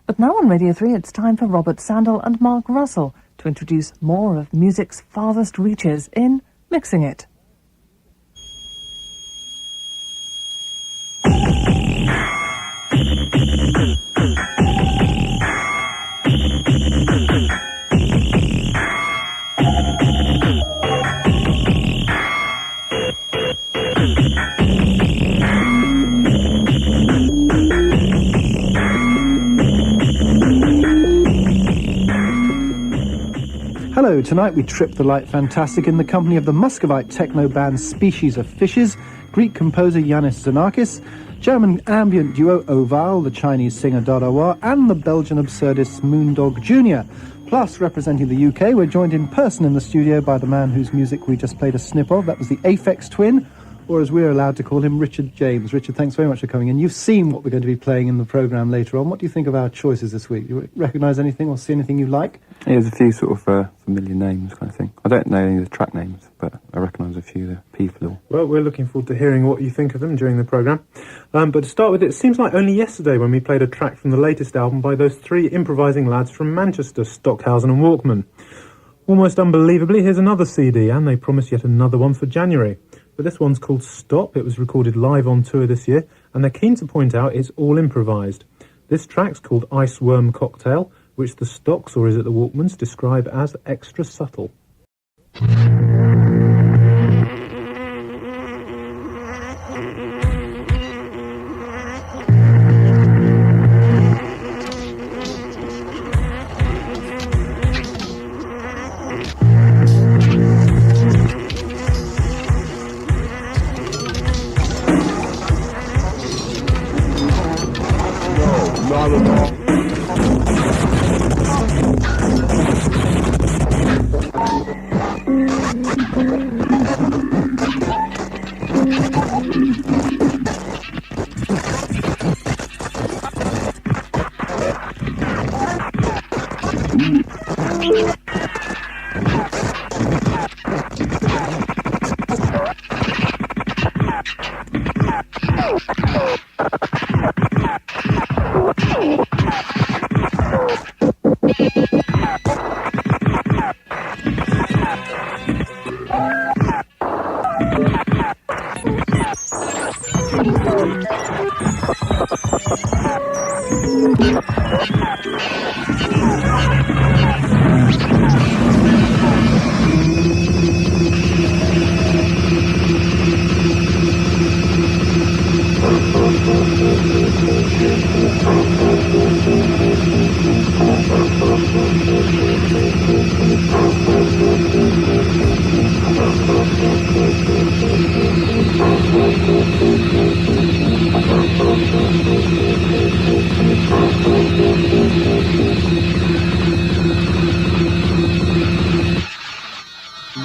But now on Radio 3, it's time for Robert Sandell and Mark Russell to introduce more of music's farthest reaches in Mixing It. Hello, tonight we trip the light fantastic in the company of the Muscovite techno band Species of Fishes, Greek composer Yannis Xenakis, German ambient duo Oval, the Chinese singer Dadawa, and the Belgian absurdist Moondog Jr. Plus, representing the UK, we're joined in person in the studio by the man whose music we just played a snip of. That was the Aphex Twin, or as we're allowed to call him, Richard James. Richard, thanks very much for coming in. You've seen what we're going to be playing in the programme later on. What do you think of our choices this week? Do you recognise anything or see anything you like? Yeah, there's a few sort of familiar names kind of thing. I don't know any of the track names, but I recognise a few of the people. Well, we're looking forward to hearing what you think of them during the programme. But to start with, it seems like only yesterday when we played a track from the latest album by those three improvising lads from Manchester, Stockhausen and Walkman. Almost unbelievably, here's another CD, and they promise yet another one for January. But this one's called Stop. It was recorded live on tour this year, and they're keen to point out it's all improvised. This track's called Iceworm Cocktail, which the Stocks, or is it the Walkmans, describe as extra subtle.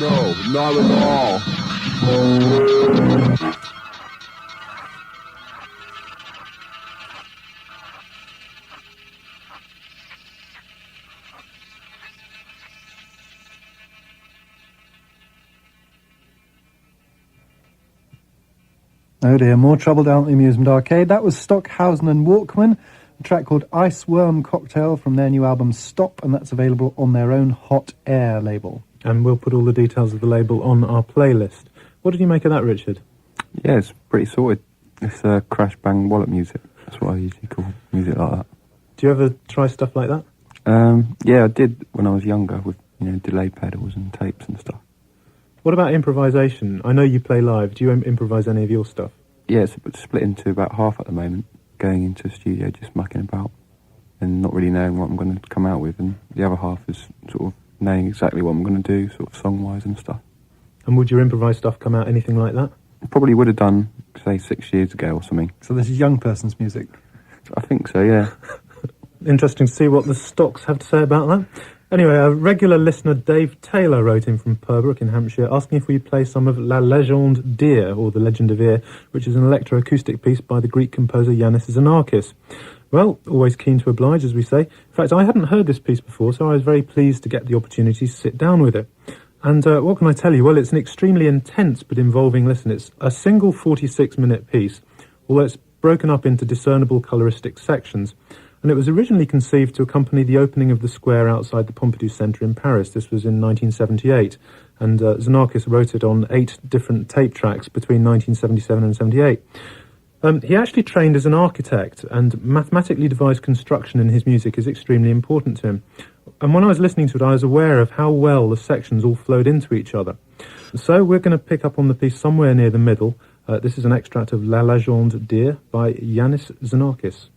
No, not at all. Oh dear, more trouble down at the amusement arcade. That was Stockhausen and Walkman, a track called Iceworm Cocktail from their new album Stop, and that's available on their own Hot Air label. And we'll put all the details of the label on our playlist. What did you make of that, Richard? Yeah, it's pretty sorted. It's crash bang wallet music. That's what I usually call music like that. Do you ever try stuff like that? Yeah, I did when I was younger with, delay pedals and tapes and stuff. What about improvisation? I know you play live. Do you improvise any of your stuff? Yeah, it's split into about half at the moment. Going into a studio, just mucking about and not really knowing what I'm going to come out with. And the other half is sort of knowing exactly what I'm going to do, sort of song-wise and stuff. And would your improvised stuff come out anything like that? Probably would have done, say, 6 years ago or something. So this is young person's music? I think so, yeah. Interesting to see what the Stocks have to say about that. Anyway, a regular listener, Dave Taylor, wrote in from Purbrook in Hampshire asking if we play some of La Légende d'Ear, or The Legend of Ear, which is an electroacoustic piece by the Greek composer Yannis Xenakis. Well, always keen to oblige, as we say. In fact, I hadn't heard this piece before, so I was very pleased to get the opportunity to sit down with it. And what can I tell you? Well, it's an extremely intense but involving listen. It's a single 46-minute piece, although it's broken up into discernible coloristic sections. and it was originally conceived to accompany the opening of the square outside the Pompidou Centre in Paris. This was in 1978, and Xenakis wrote it on 8 different tape tracks between 1977 and 78. He actually trained as an architect, and mathematically devised construction in his music is extremely important to him. And when I was listening to it, I was aware of how well the sections all flowed into each other. So we're going to pick up on the piece somewhere near the middle. This is an extract of La Légende d'Ir by Yanis Xenakis.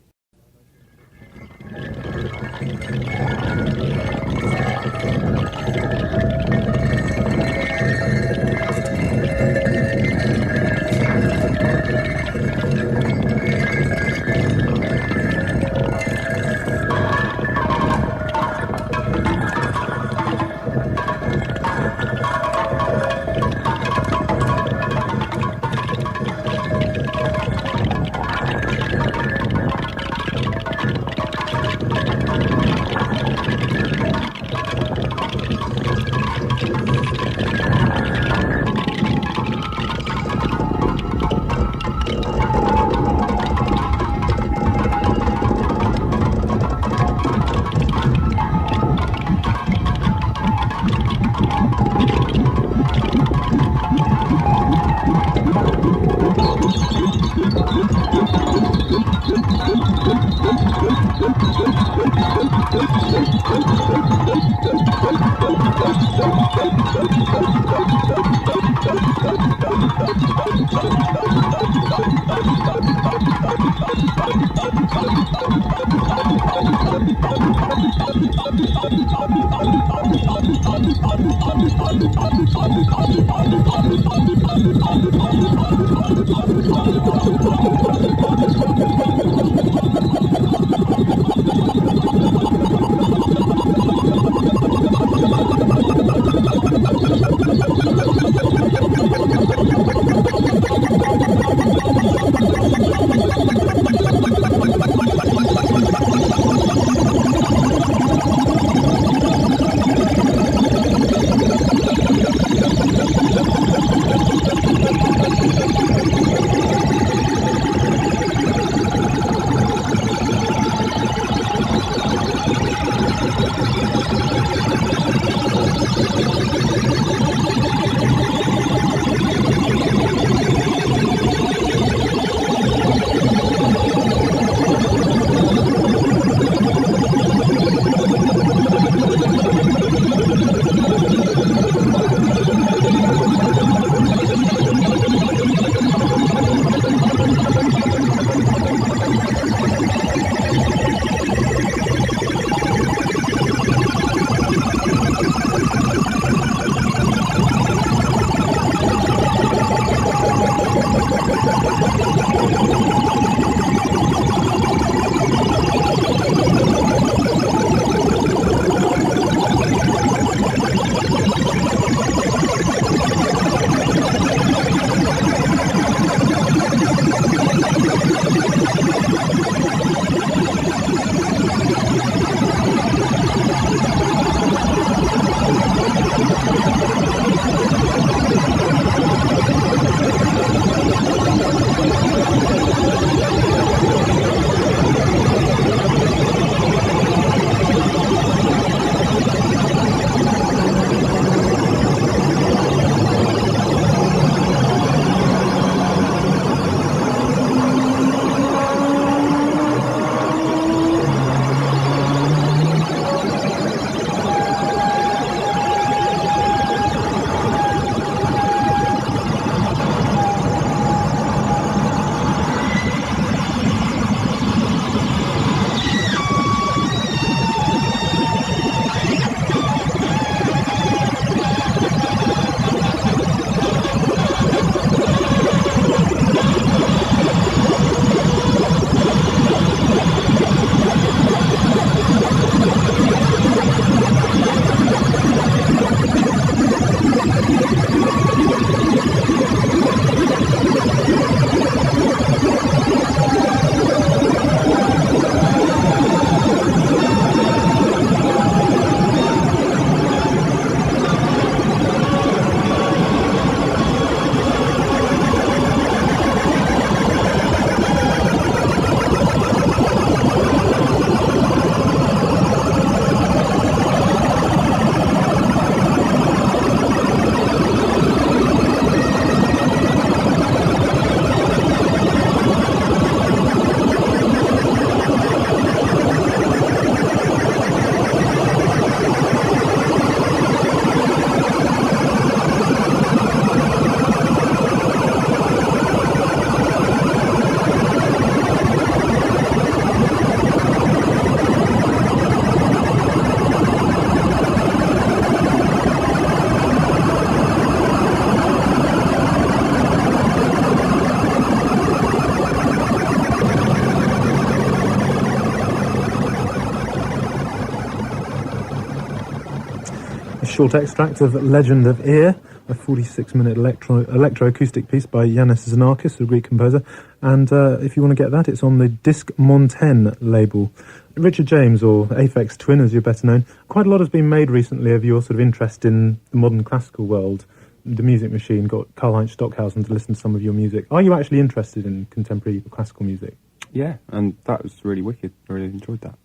A short extract of Legend of Ear, a 46-minute electroacoustic piece by Yannis Xenakis, a Greek composer. And if you want to get that, it's on the Disc Montaigne label. Richard James, or Aphex Twin as you're better known, quite a lot has been made recently of your sort of interest in the modern classical world. The Music Machine got Karl-Heinz Stockhausen to listen to some of your music. Are you actually interested in contemporary classical music? Yeah, and that was really wicked. I really enjoyed that.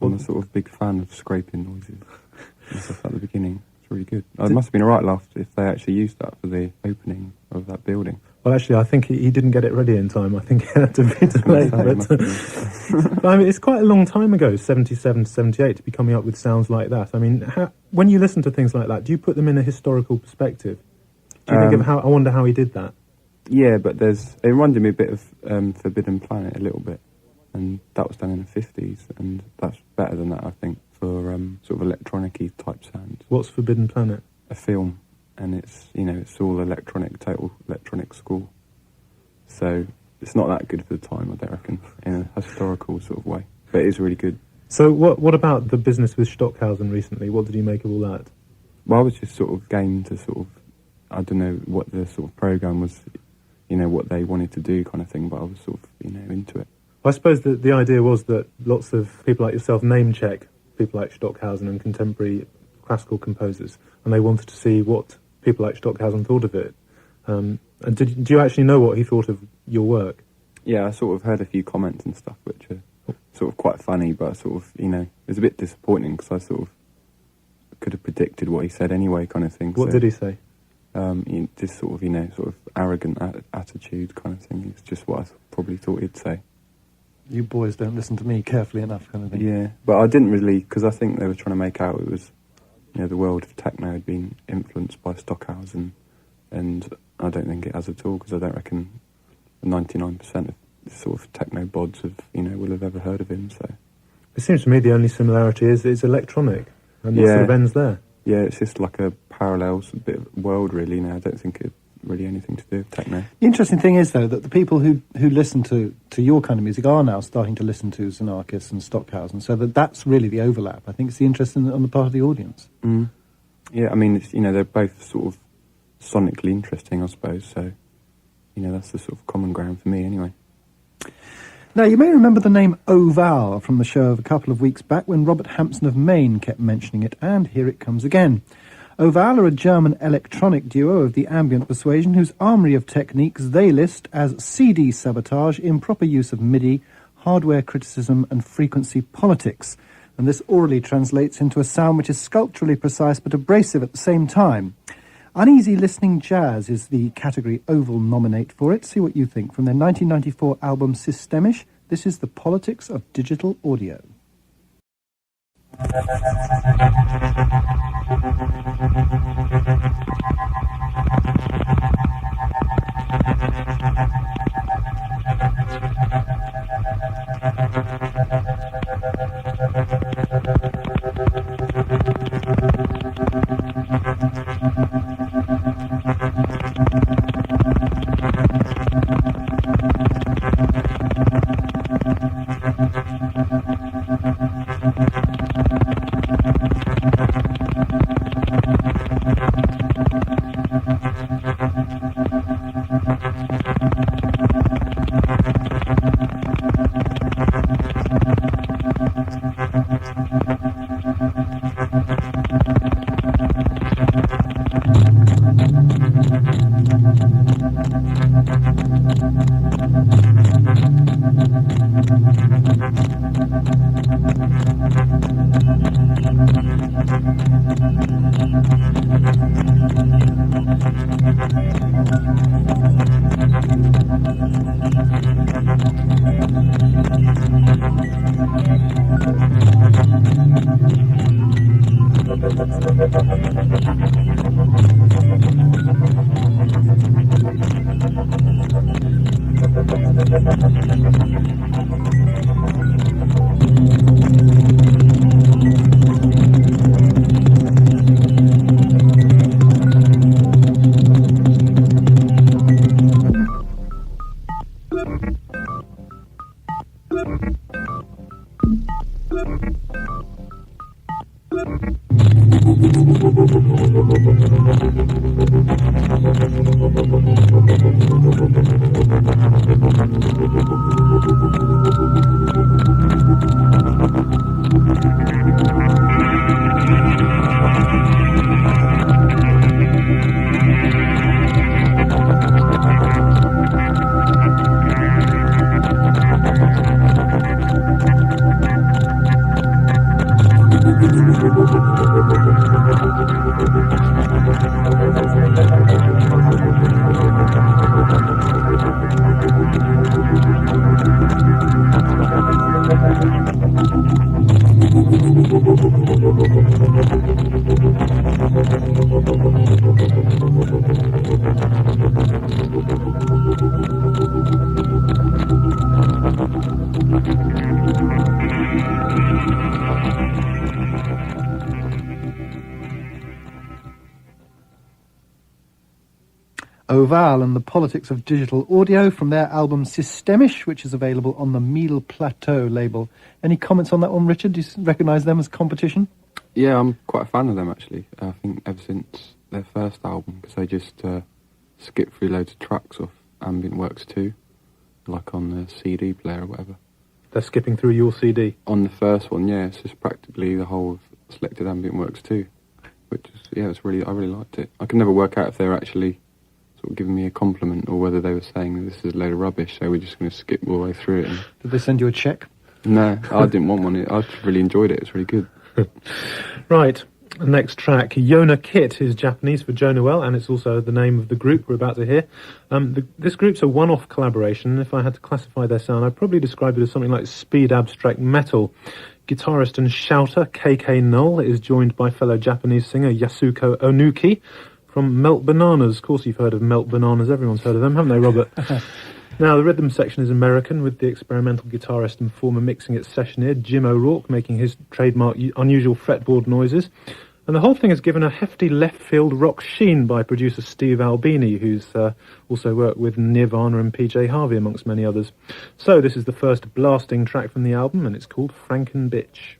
I'm a sort of big fan of scraping noises and stuff at the beginning. It's really good. It must have been a right laugh if they actually used that for the opening of that building. Well, actually, I think he didn't get it ready in time. I think it had to be delayed. But I mean, it's quite a long time ago, 77 to 78, to be coming up with sounds like that. I mean, when you listen to things like that, do you put them in a historical perspective? Do you think of how? I wonder how he did that. Yeah, but it reminded me a bit of Forbidden Planet a little bit, and that was done in the 50s, and that's better than that, I think, for sort of electronic-y type sounds. What's Forbidden Planet? A film, and it's all total electronic score. So it's not that good for the time, I don't reckon, in a historical sort of way, but it is really good. So what about the business with Stockhausen recently? What did you make of all that? Well, I was just sort of game to sort of, I don't know what the sort of programme was, what they wanted to do kind of thing, but I was sort of, into it. I suppose the idea was that lots of people like yourself name-check people like Stockhausen and contemporary classical composers, and they wanted to see what people like Stockhausen thought of it. And do you actually know what he thought of your work? Yeah, I sort of heard a few comments and stuff, which are sort of quite funny, but sort of, it was a bit disappointing because I sort of could have predicted what he said anyway, kind of thing. What did he say? This sort of arrogant attitude kind of thing. It's just what I probably thought he'd say. You boys don't listen to me carefully enough, kind of thing. Yeah, but I didn't really, because I think they were trying to make out it was, the world of techno had been influenced by Stockhausen, and I don't think it has at all, because I don't reckon 99% of the sort of techno bods will have ever heard of him. So it seems to me the only similarity is electronic, and it sort of ends there. Yeah, it's just like a parallel bit of world, really. I don't think it really anything to do with techno. The interesting thing is, though, that the people who listen to your kind of music are now starting to listen to Xenakis and Stockhausen, so that's really the overlap. I think it's the interest on the part of the audience. Mm. Yeah, I mean, they're both sort of sonically interesting, I suppose, so, that's the sort of common ground for me, anyway. Now, you may remember the name Oval from the show of a couple of weeks back when Robert Hampson of Maine kept mentioning it, and here it comes again. Oval are a German electronic duo of the ambient persuasion whose armoury of techniques they list as CD sabotage, improper use of MIDI, hardware criticism and frequency politics. And this orally translates into a sound which is sculpturally precise but abrasive at the same time. Uneasy listening jazz is the category Oval nominate for it. See what you think. From their 1994 album Systemisch, this is The Politics of Digital Audio. Oval and the Politics of Digital Audio from their album Systemisch, which is available on the Mille Plateau label. Any comments on that one, Richard? Do you recognise them as competition? Yeah, I'm quite a fan of them, actually. I think ever since their first album, because they just skip through loads of tracks off Ambient Works 2, like on the CD player or whatever. They're skipping through your CD? On the first one, yeah, it's just practically the whole of Selected Ambient Works 2, which is, yeah, I really liked it. I could never work out if they were actually sort of giving me a compliment or whether they were saying this is a load of rubbish, so we're just going to skip all the way through it. Did they send you a cheque? No, I didn't want one. I really enjoyed it. It's really good. Right, next track, Yona Kit is Japanese for Joe Noel, and it's also the name of the group we're about to hear. This group's a one-off collaboration, and if I had to classify their sound, I'd probably describe it as something like speed abstract metal. Guitarist and shouter KK Null is joined by fellow Japanese singer Yasuko Onuki from Melt Bananas. Of course you've heard of Melt Bananas, everyone's heard of them, haven't they, Robert? Now, the rhythm section is American, with the experimental guitarist and former Mixing It sessioneer Jim O'Rourke making his trademark unusual fretboard noises. And the whole thing is given a hefty left-field rock sheen by producer Steve Albini, who's also worked with Nirvana and PJ Harvey, amongst many others. So this is the first blasting track from the album, and it's called Frankenbitch.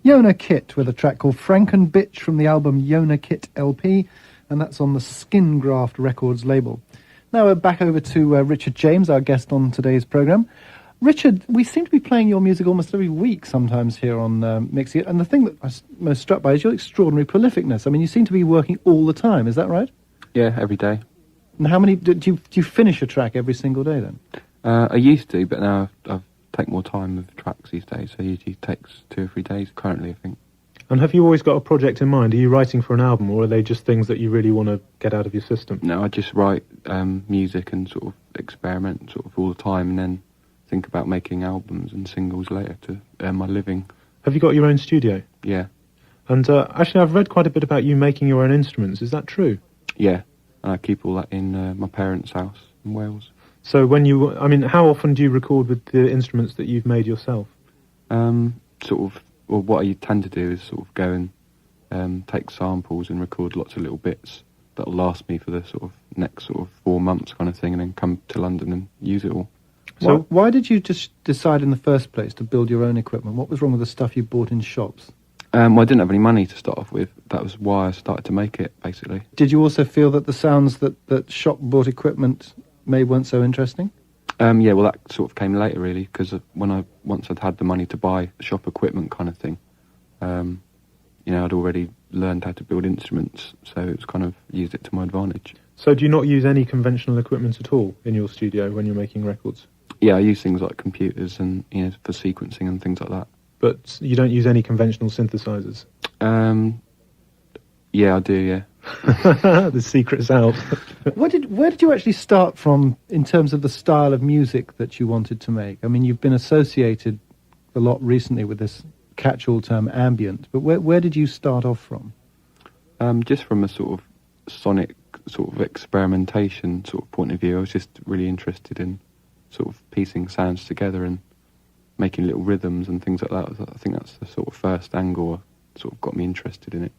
Yona Kit with a track called Frankenbitch from the album Yona Kit LP, and that's on the Skin Graft Records label. Now we're back over to Richard James, our guest on today's programme. Richard, we seem to be playing your music almost every week sometimes here on Mixing It, and the thing that I was most struck by is your extraordinary prolificness. I mean, you seem to be working all the time, is that right? Yeah, every day. And how many, do you finish a track every single day then? I used to, but now I've take more time with tracks these days, so it usually takes 2 or 3 days currently, I think. And have you always got a project in mind? Are you writing for an album, or are they just things that you really want to get out of your system? No, I just write music and sort of experiment sort of all the time, and then think about making albums and singles later to earn my living. Have you got your own studio? Yeah. And actually, I've read quite a bit about you making your own instruments. Is that true? Yeah, and I keep all that in my parents' house in Wales. So how often do you record with the instruments that you've made yourself? What I tend to do is sort of go and take samples and record lots of little bits that'll last me for the sort of next sort of 4 months kind of thing, and then come to London and use it all. So why did you just decide in the first place to build your own equipment? What was wrong with the stuff you bought in shops? I didn't have any money to start off with. That was why I started to make it, basically. Did you also feel that the sounds that shop-bought equipment made weren't so interesting? Yeah, well, that sort of came later, really, because once I'd had the money to buy shop equipment kind of thing, I'd already learned how to build instruments, so it was kind of used it to my advantage. So do you not use any conventional equipment at all in your studio when you're making records? Yeah, I use things like computers and, for sequencing and things like that. But you don't use any conventional synthesizers? Yeah, I do, yeah. The secret's out. Where did you actually start from in terms of the style of music that you wanted to make? I mean, you've been associated a lot recently with this catch-all term ambient, but where did you start off from? Just from a sort of sonic sort of experimentation sort of point of view. I was just really interested in sort of piecing sounds together and making little rhythms and things like that. I think that's the sort of first angle that sort of got me interested in it.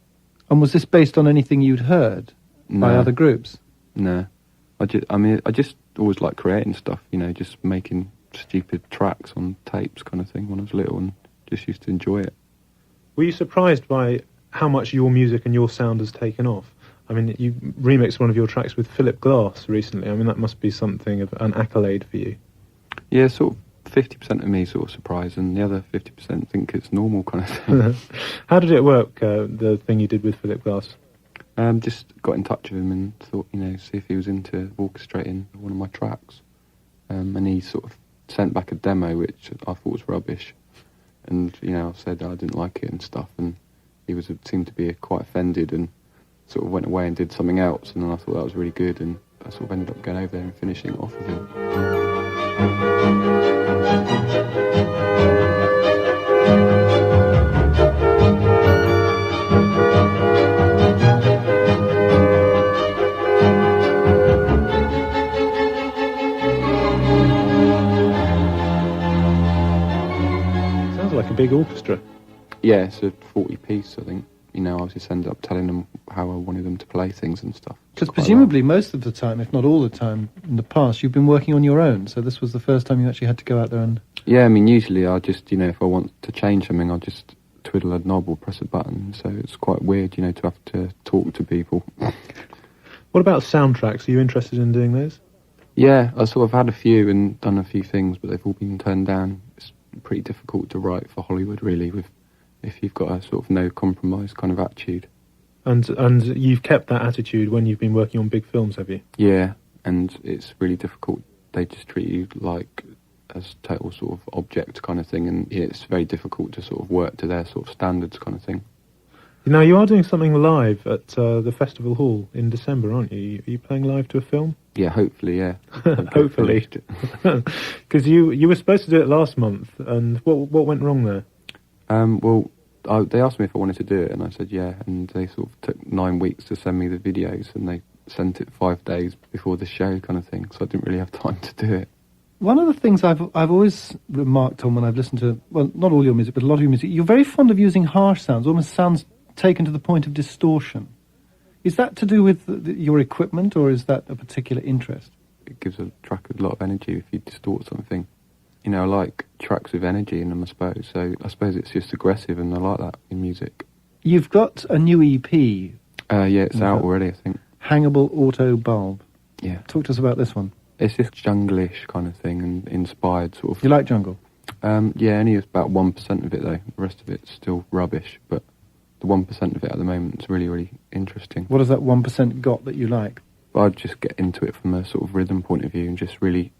And was this based on anything you'd heard by other groups? No. I just always liked creating stuff, just making stupid tracks on tapes kind of thing when I was little, and just used to enjoy it. Were you surprised by how much your music and your sound has taken off? I mean, you remixed one of your tracks with Philip Glass recently. I mean, that must be something of an accolade for you. Yeah, sort of 50% of me sort of surprised, and the other 50% think it's normal kind of thing. How did it work, the thing you did with Philip Glass? Just got in touch with him and thought, see if he was into orchestrating one of my tracks. And he sort of sent back a demo, which I thought was rubbish. And, I said I didn't like it and stuff, and he seemed to be quite offended and sort of went away and did something else, and then I thought that was really good, and I sort of ended up going over there and finishing it off with him. Sounds like a big orchestra. Yeah, it's a 40-piece, I think. I just ended up telling them how I wanted them to play things and stuff. Because presumably most of the time, if not all the time, in the past, you've been working on your own, so this was the first time you actually had to go out there and... Yeah, usually I just, if I want to change something, I'll just twiddle a knob or press a button, so it's quite weird, to have to talk to people. What about soundtracks? Are you interested in doing those? Yeah, I sort of had a few and done a few things, but they've all been turned down. It's pretty difficult to write for Hollywood, really, if you've got a sort of no compromise kind of attitude. And you've kept that attitude when you've been working on big films, have you? Yeah, and it's really difficult. They just treat you like as total sort of object kind of thing, and it's very difficult to sort of work to their sort of standards kind of thing. Now, you are doing something live at the Festival Hall in December, aren't you? Are you playing live to a film? Yeah, hopefully, yeah. Hopefully. Because you were supposed to do it last month, and what went wrong there? They asked me if I wanted to do it, and I said yeah, and they sort of took 9 weeks to send me the videos, and they sent it 5 days before the show kind of thing, so I didn't really have time to do it. One of the things I've always remarked on when I've listened to, well, not all your music, but a lot of your music, you're very fond of using harsh sounds, almost sounds taken to the point of distortion. Is that to do with your equipment, or is that a particular interest? It gives a track a lot of energy if you distort something. you know, I like tracks with energy in them, I suppose. So I suppose it's just aggressive, and I like that in music. You've got a new EP. Yeah, it's out already, I think. Hangable Auto Bulb. Yeah. Talk to us about this one. It's this jungle-ish kind of thing, and inspired sort of... You like jungle? Yeah, only about 1% of it, though. The rest of it's still rubbish, but the 1% of it at the moment is really, really interesting. What has that 1% got that you like? I'd just get into it from a sort of rhythm point of view, and just really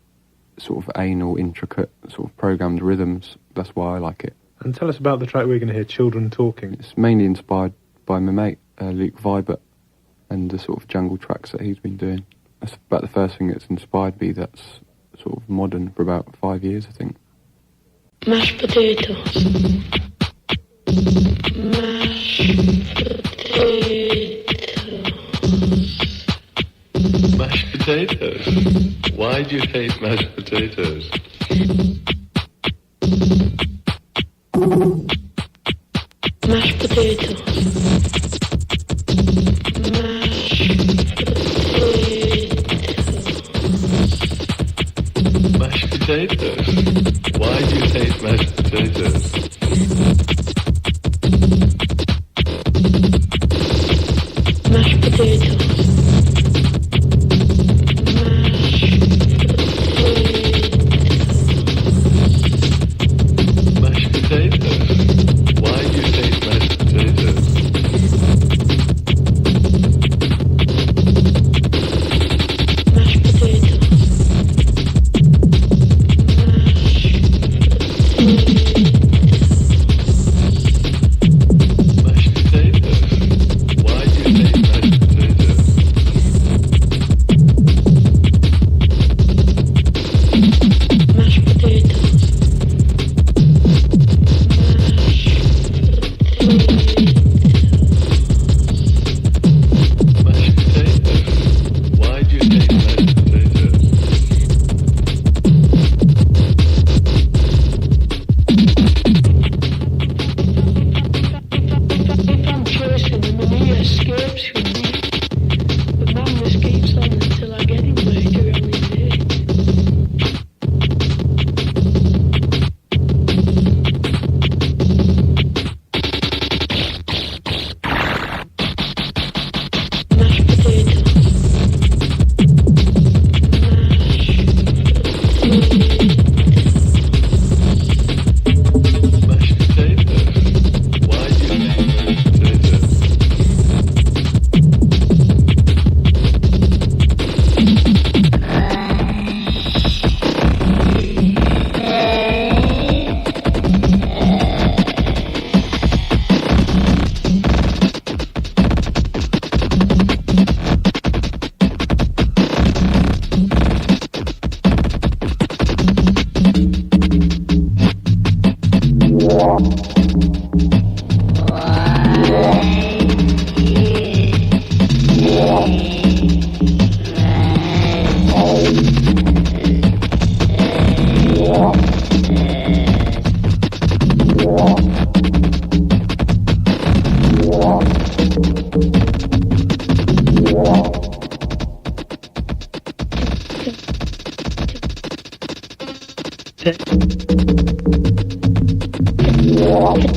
sort of anal, intricate, sort of programmed rhythms. That's why I like it. And tell us about the track we're going to hear, Children Talking. It's mainly inspired by my mate, Luke Vibert, and the sort of jungle tracks that he's been doing. That's about the first thing that's inspired me that's sort of modern for about 5 years, I think. Mashed potatoes. Mashed potatoes? Why do you hate mashed potatoes? Mashed potatoes. Mashed potatoes? Why do you hate mashed potatoes? Mashed potatoes. Mashed potatoes? Why do you hate mashed potatoes? Mashed potatoes. Mashed potatoes? Why do you hate mashed potatoes? Mashed potatoes. Mashed potatoes? Why do you hate mashed potatoes? If I'm chasing him and he escapes from me, the madness keeps on until I get him later on in day. Mashed potatoes. Mashed potatoes? Why do you hate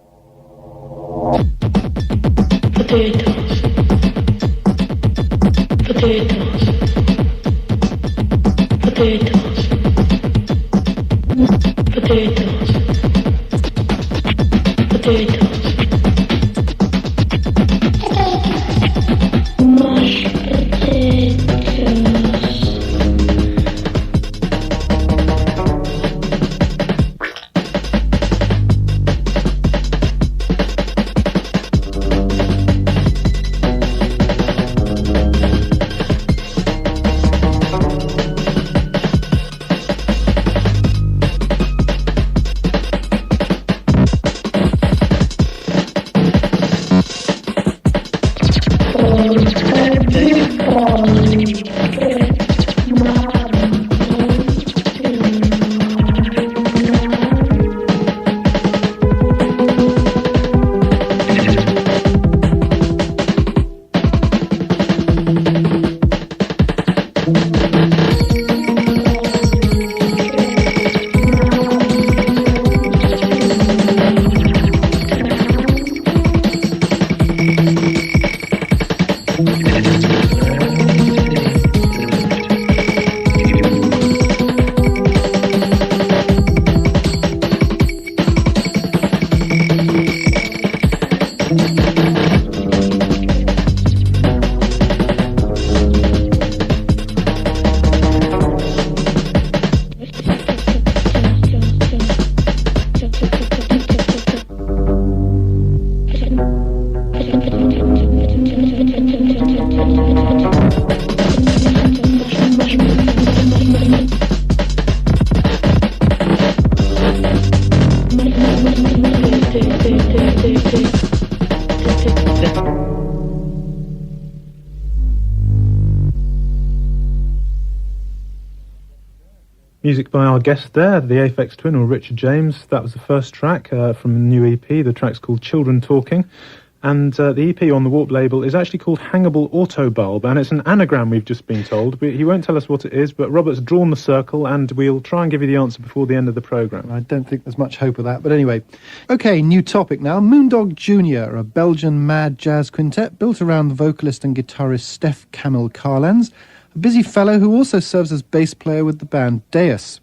mashed potatoes? Potatoes. Potatoes. Potatoes. Potatoes. Potatoes. Mashed potatoes. Music by our guest there, the Aphex Twin, or Richard James. That was the first track from a new EP. The track's called Children Talking. And the EP on the Warp label is actually called Hangable Autobulb, and it's an anagram, we've just been told. He won't tell us what it is, but Robert's drawn the circle, and we'll try and give you the answer before the end of the programme. I don't think there's much hope of that, but anyway. Okay, new topic now. Moondog Jr., a Belgian mad jazz quintet built around the vocalist and guitarist Stef Camille Carlens, a busy fellow who also serves as bass player with the band Deus.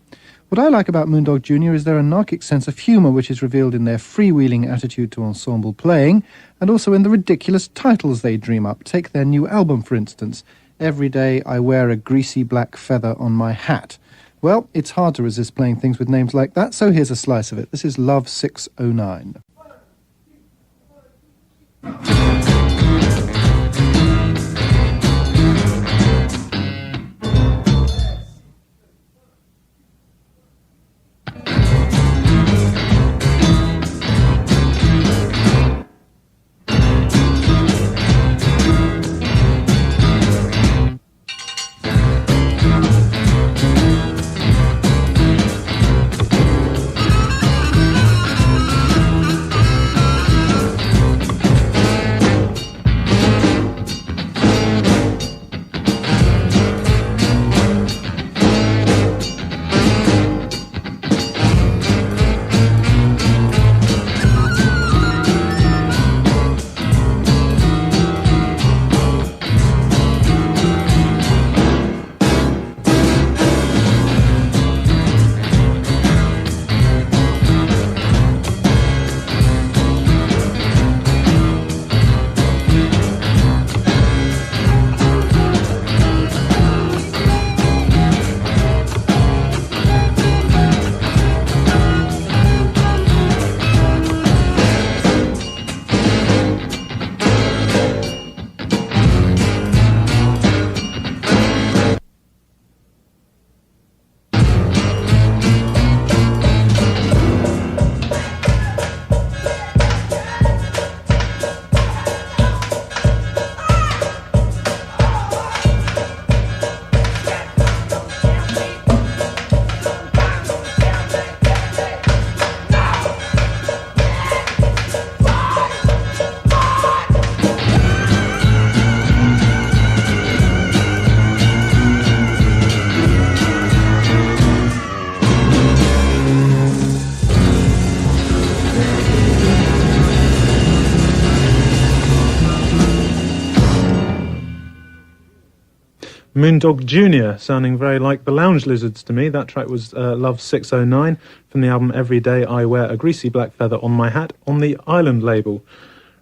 What I like about Moondog Jr. is their anarchic sense of humour, which is revealed in their freewheeling attitude to ensemble playing, and also in the ridiculous titles they dream up. Take their new album, for instance, Every Day I Wear a Greasy Black Feather on My Hat. Well, it's hard to resist playing things with names like that, so here's a slice of it. This is Love 609. Moondog Jr., sounding very like the Lounge Lizards to me. That track was Love 609 from the album Every Day I Wear a Greasy Black Feather on My Hat on the Island label.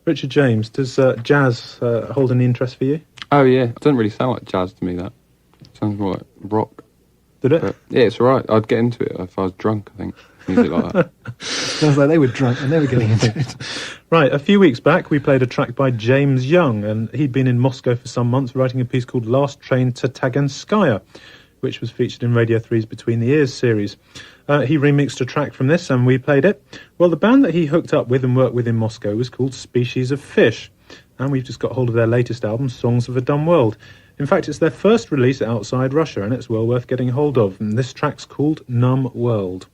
Richard James, does jazz hold any interest for you? Oh, yeah. It doesn't really sound like jazz to me, that. It sounds more like rock. Did it? But, yeah, it's all right. I'd get into it if I was drunk, I think. Music like that. Sounds like they were drunk and they were getting into it. Right, a few weeks back we played a track by James Young, and he'd been in Moscow for some months writing a piece called Last Train to Taganskaya, which was featured in Radio 3's Between the Ears series. He remixed a track from this and we played it. Well, the band that he hooked up with and worked with in Moscow was called Species of Fish, and we've just got hold of their latest album, Songs of a Dumb World. In fact, it's their first release outside Russia, and it's well worth getting hold of. And this track's called Numb World.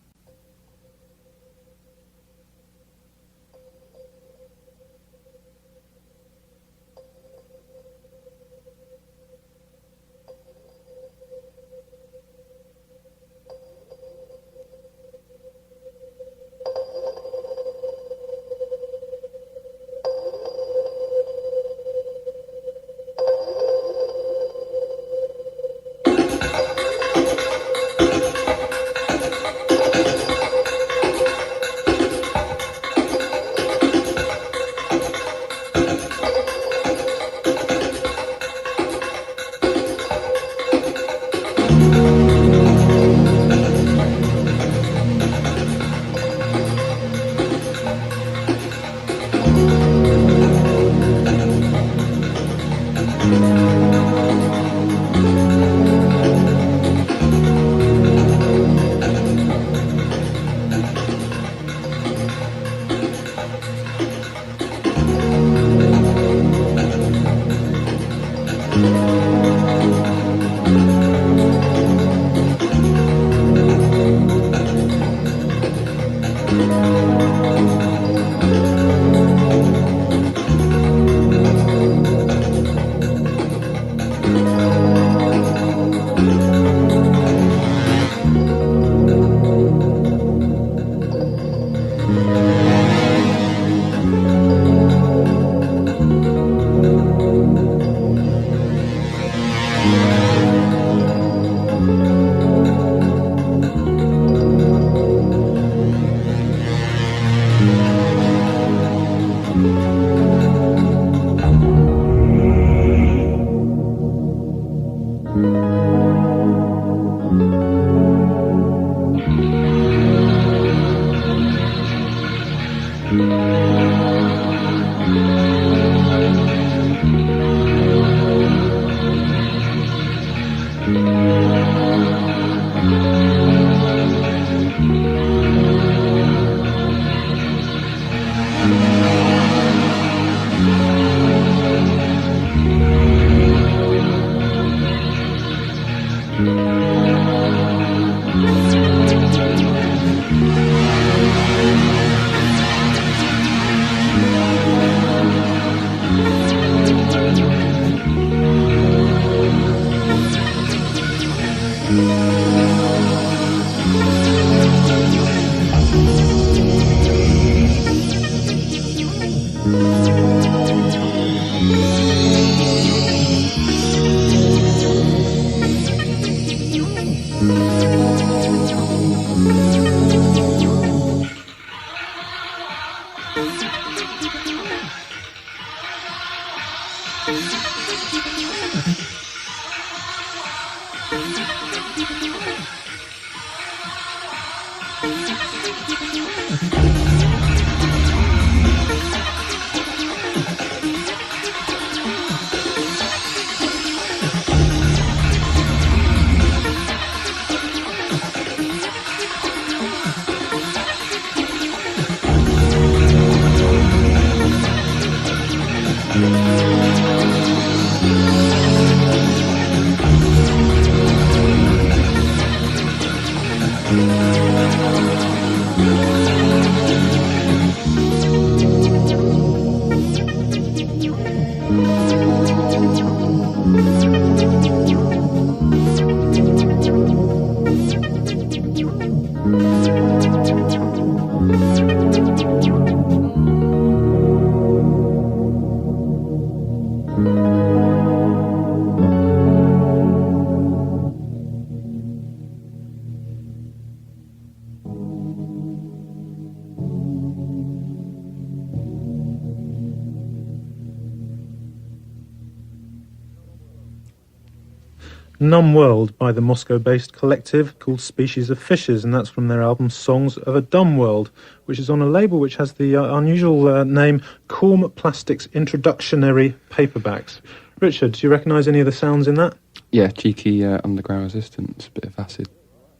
Numb World by the Moscow-based collective called Species of Fishes, and that's from their album Songs of a Dumb World, which is on a label which has the unusual name Corm Plastics Introductionary Paperbacks. Richard, do you recognise any of the sounds in that? Yeah, cheeky underground resistance, bit of acid.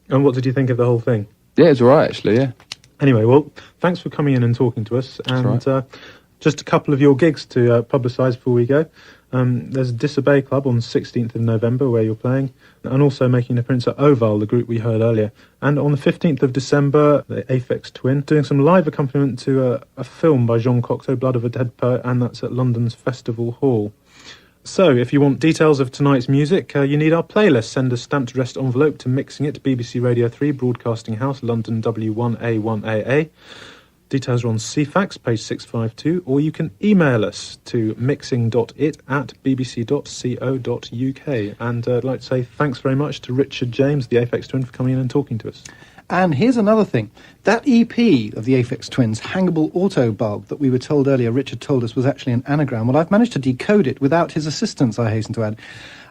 And what did you think of the whole thing? Yeah, it's alright actually, yeah. Anyway, well, thanks for coming in and talking to us, and just a couple of your gigs to publicise before we go. There's Disobey Club on the 16th of November where you're playing, and also making an appearance at Oval, the group we heard earlier. And on the 15th of December, the Aphex Twin, doing some live accompaniment to a film by Jean Cocteau, Blood of a Dead Poet, and that's at London's Festival Hall. So, if you want details of tonight's music, you need our playlist. Send a stamped addressed envelope to Mixing It, BBC Radio 3, Broadcasting House, London W1A1AA. Details are on CFAX, page 652, or you can email us to mixing.it@bbc.co.uk. And I'd like to say thanks very much to Richard James, the Aphex Twin, for coming in and talking to us. And here's another thing. That EP of the Aphex Twins, Hangable Auto Bulb, that we were told earlier, Richard told us was actually an anagram. Well, I've managed to decode it without his assistance, I hasten to add.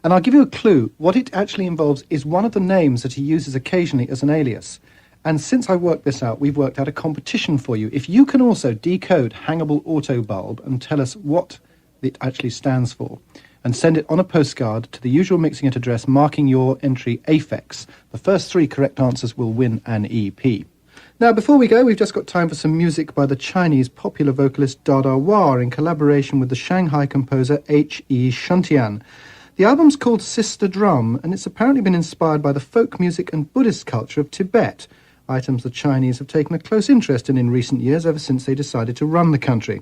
And I'll give you a clue. What it actually involves is one of the names that he uses occasionally as an alias. And since I worked this out, we've worked out a competition for you. If you can also decode Hangable Auto Bulb and tell us what it actually stands for, and send it on a postcard to the usual Mixing It address, marking your entry ʻeɪfeks. The first 3 correct answers will win an EP. Now, before we go, we've just got time for some music by the Chinese popular vocalist Dada Wah in collaboration with the Shanghai composer H.E. Shuntian. The album's called Sister Drum, and it's apparently been inspired by the folk music and Buddhist culture of Tibet, items the Chinese have taken a close interest in recent years, ever since they decided to run the country.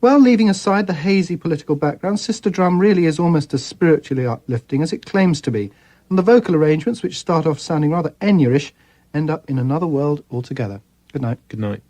Well, leaving aside the hazy political background, Sister Drum really is almost as spiritually uplifting as it claims to be, and the vocal arrangements, which start off sounding rather Enya-ish, end up in another world altogether. Good night. Good night.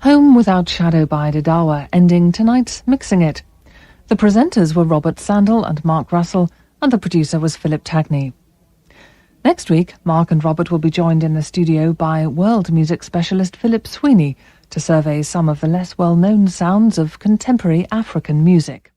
Home Without Shadow by Dadawa, ending tonight's Mixing It. The presenters were Robert Sandel and Mark Russell, and the producer was Philip Tagney. Next week, Mark and Robert will be joined in the studio by world music specialist Philip Sweeney to survey some of the less well-known sounds of contemporary African music.